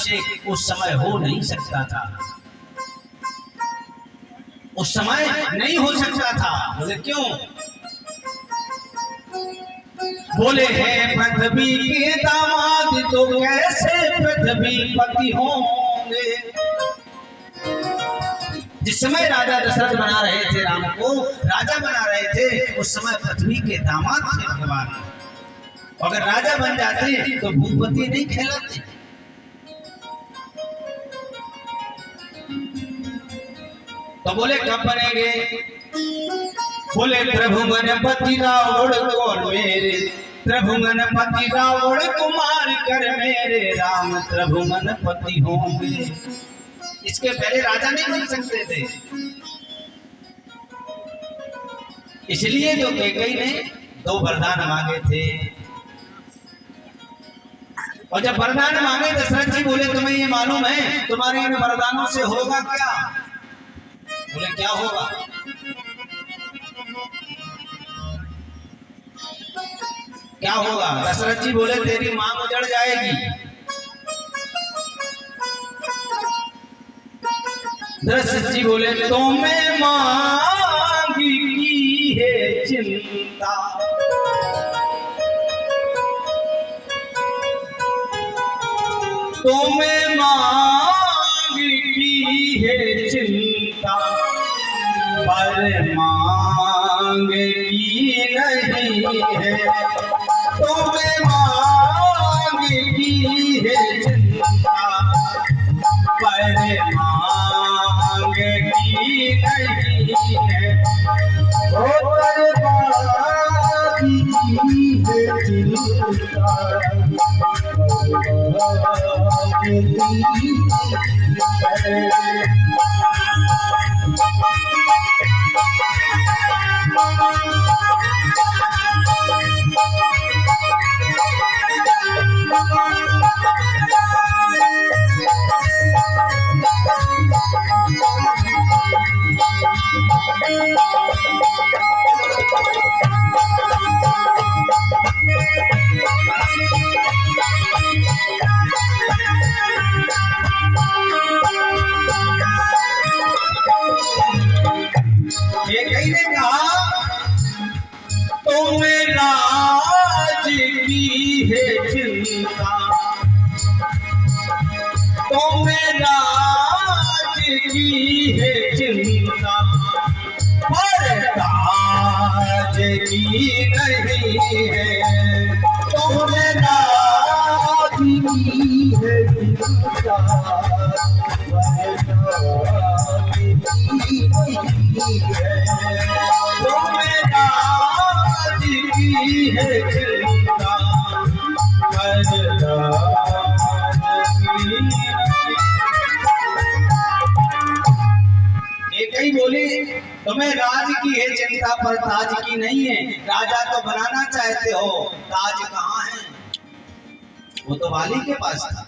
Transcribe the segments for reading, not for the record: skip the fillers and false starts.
राज्याभिषेक उस समय हो नहीं सकता था, उस समय नहीं हो सकता था। बोले क्यों? बोले हैं पृथ्वी के दामाद तो कैसे पृथ्वी पति होंगे। जिस समय राजा दशरथ बना रहे थे, राम को राजा बना रहे थे, उस समय पृथ्वी के दामाद थे भगवान। अगर राजा बन जाते तो भूपति नहीं कहलाते। तो बोले कब बनेंगे? बोले प्रभु गणपति रावण कौन मेरे, प्रभु गणपति रावण कुमार कर मेरे राम, प्रभु गणपति होंगे। इसके पहले राजा नहीं बन सकते थे। इसलिए तो कैकेयी ने 2 वरदान मांगे थे। और जब वरदान मांगे दशरथ जी बोले तुम्हें ये मालूम है तुम्हारे इन वरदानों से होगा क्या? बोले क्या होगा? क्या होगा? दशरथ जी बोले तेरी मांग उजड़ जाएगी। दशरथ जी बोले तो मैं मांगी की है चिंता, तो मैं मांगी की है चिंता, पर मांग की नहीं है, तो मैं मांग की है चिंता, पर मांग की नहीं है, ओ बर्बादी है चिंता, तुम्हें राज की है चिंता पर ताज की नहीं है। राजा तो बनाना चाहते हो, ताज कहाँ है? वो तो वाली के पास था,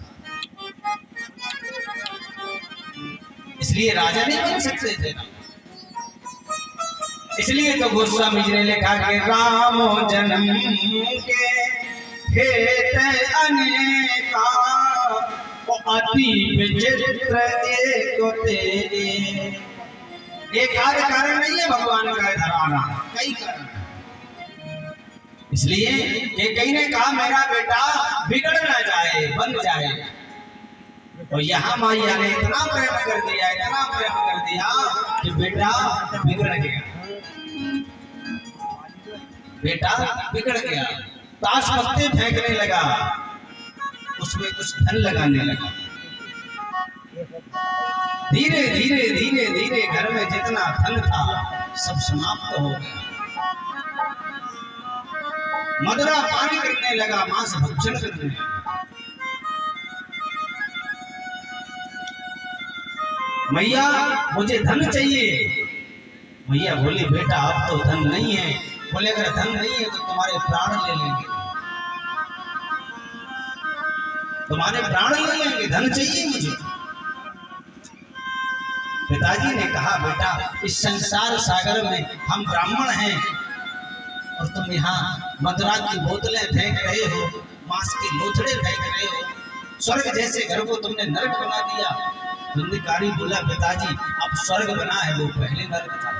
इसलिए राजा नहीं बन सकते थे। इसलिए तो गोस्वामी जी ने लिखा कि राम जन्म के हेत अनेका, अति विचित्र एक तेरे। एक आध कारण नहीं है भगवान का इधर आना, कई कारण। इसलिए कैकेयी ने कहा मेरा बेटा बिगड़ ना जाए, बन जाए। और यहाँ मैया ने इतना प्रेम कर दिया, इतना प्रेम कर दिया कि बेटा बिगड़ गया, बेटा बिगड़ गया। ताश पत्ते फेंकने लगा, उसमें कुछ धन लगाने लगा। धीरे धीरे धीरे धीरे घर में जितना धन था सब समाप्त हो गया। मदरा पानी करने लगा, मांस भक्षण करने लगा। मैया मुझे धन चाहिए। मैया बोली बेटा अब तो धन नहीं है। बोले अगर धन नहीं है तो तुम्हारे प्राण ले लेंगे, तुम्हारे प्राण ले लेंगे, धन चाहिए मुझे। पिताजी ने कहा बेटा इस संसार सागर में हम ब्राह्मण हैं और तुम यहाँ मदरा की बोतलें फेंक रहे हो, मांस के लोथड़े फेंक रहे हो, स्वर्ग जैसे घर को तुमने नरक बना दिया। धुंधकारी बोला पिताजी अब स्वर्ग बना है, वो पहले नरक था।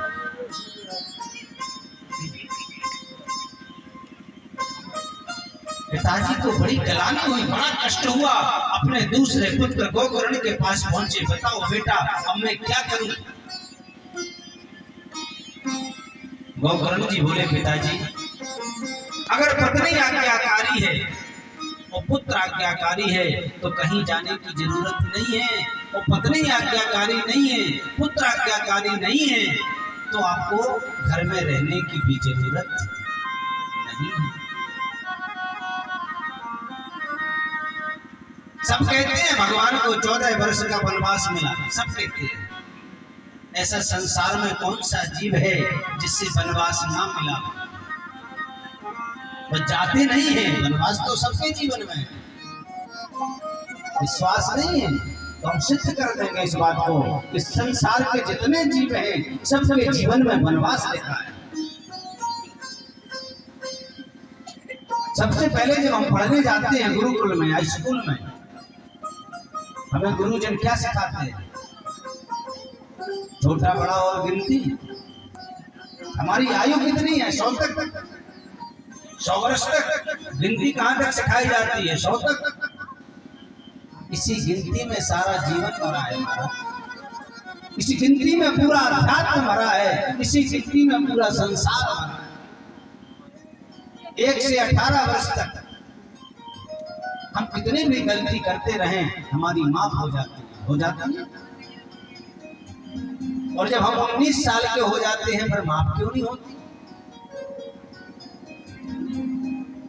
पिताजी को बड़ी गलानी हुई, बड़ा कष्ट हुआ। अपने दूसरे पुत्र गोकर्ण के पास पहुंचे, बताओ बेटा अब मैं क्या करूं। गोकर्ण जी बोले पिताजी अगर पत्नी आज्ञाकारी है और पुत्र आज्ञाकारी है तो कहीं जाने की जरूरत नहीं है, और पत्नी आज्ञाकारी नहीं है, पुत्र आज्ञाकारी नहीं है तो आपको घर में रहने की भी जरूरत नहीं है। सब कहते हैं भगवान को 14 वर्ष का वनवास मिला, सब कहते हैं। ऐसा संसार में कौन सा जीव है जिससे वनवास ना मिला। वो जाते नहीं है, वनवास तो सबके जीवन में है। विश्वास नहीं है तो हम सिद्ध कर देंगे इस बात को, इस संसार के जितने जीव हैं सबके जीवन में वनवास लिखा है। सबसे पहले जब हम पढ़ने जाते हैं गुरुकुल में या स्कूल में, हमें गुरुजन क्या सिखाते हैं? छोटा बड़ा और गिनती। हमारी आयु कितनी है? 100 तक, 100 वर्ष तक। गिनती कहां तक सिखाई जाती है? 100 तक। इसी गिनती में सारा जीवन भरा है हमारा, इसी गिनती में पूरा अध्यात्म भरा है, इसी गिनती में पूरा संसार भरा है। 1 से 18 वर्ष तक हम कितनी भी गलती करते रहें हमारी माफ हो जाती है। और जब हम 19 साल के हो जाते हैं फिर माफ क्यों नहीं होती?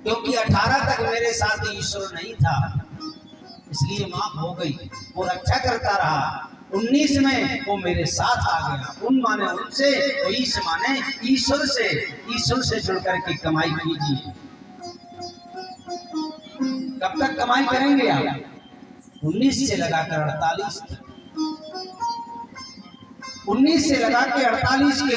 क्योंकि 18 तक मेरे साथ ईश्वर नहीं था, इसलिए माफ हो गई। वो रक्षा करता रहा। 19 में वो मेरे साथ आ गया। उन माने उनसे, तो ईश माने ईश्वर से। ईश्वर से जुड़ करके कमाई कीजिए। कब तक कमाई करेंगे आप? 19 से लगाकर 48 तक। 19 से लगा के 48 के